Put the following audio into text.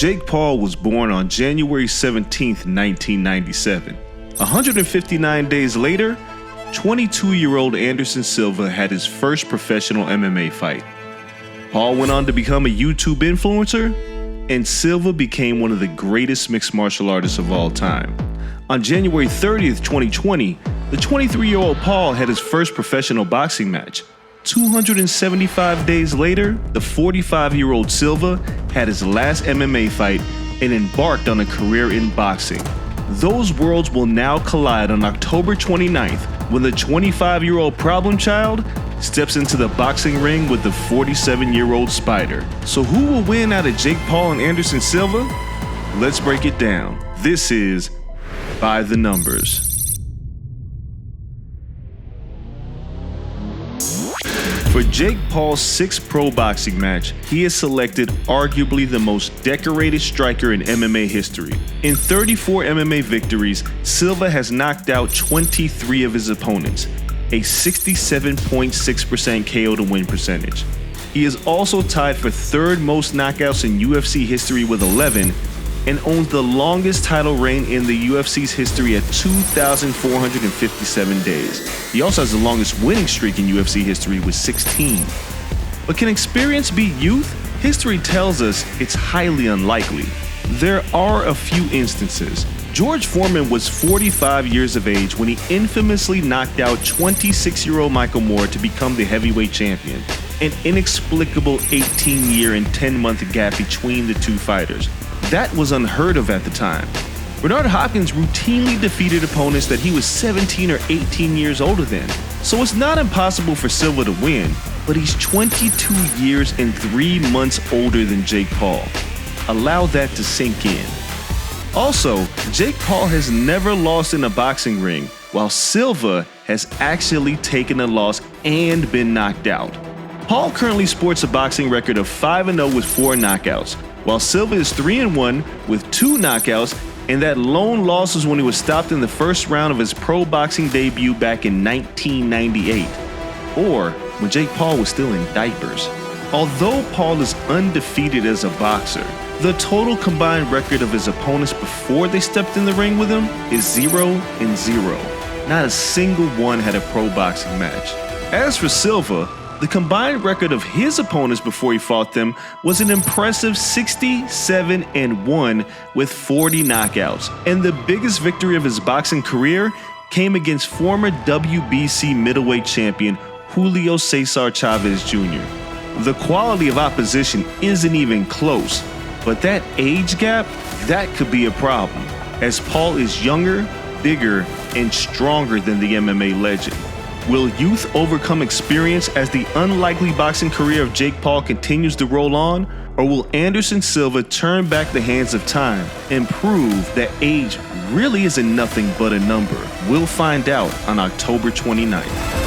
Jake Paul was born on January 17, 1997. 159 days later, 22-year-old Anderson Silva had his first professional MMA fight. Paul went on to become a YouTube influencer, and Silva became one of the greatest mixed martial artists of all time. On January 30th, 2020, the 23-year-old Paul had his first professional boxing match. 275 days later, the 45-year-old Silva had his last MMA fight and embarked on a career in boxing. Those worlds will now collide on October 29th when the 25-year-old problem child steps into the boxing ring with the 47-year-old Spider. So who will win out of Jake Paul and Anderson Silva? Let's break it down. This is By the Numbers. For Jake Paul's sixth pro boxing match, he has selected arguably the most decorated striker in MMA history. In 34 MMA victories, Silva has knocked out 23 of his opponents, a 67.6% KO to win percentage. He is also tied for third most knockouts in UFC history with 11, and owns the longest title reign in the UFC's history at 2,457 days. He also has the longest winning streak in UFC history with 16. But can experience beat youth? History tells us it's highly unlikely. There are a few instances. George Foreman was 45 years of age when he infamously knocked out 26-year-old Michael Moore to become the heavyweight champion. An inexplicable 18-year and 10-month gap between the two fighters. That was unheard of at the time. Bernard Hopkins routinely defeated opponents that he was 17 or 18 years older than. So it's not impossible for Silva to win, but he's 22 years and 3 months older than Jake Paul. Allow that to sink in. Also, Jake Paul has never lost in a boxing ring, while Silva has actually taken a loss and been knocked out. Paul currently sports a boxing record of 5-0 with 4 knockouts, while Silva is 3-1 with 2 knockouts, and that lone loss was when he was stopped in the first round of his pro boxing debut back in 1998, or when Jake Paul was still in diapers. Although Paul is undefeated as a boxer, the total combined record of his opponents before they stepped in the ring with him is 0-0. Not a single one had a pro boxing match. As for Silva, the combined record of his opponents before he fought them was an impressive 67-1 with 40 knockouts. And the biggest victory of his boxing career came against former WBC middleweight champion Julio Cesar Chavez Jr. The quality of opposition isn't even close, but that age gap, that could be a problem, as Paul is younger, bigger, and stronger than the MMA legend. Will youth overcome experience as the unlikely boxing career of Jake Paul continues to roll on? Or will Anderson Silva turn back the hands of time and prove that age really isn't nothing but a number? We'll find out on October 29th.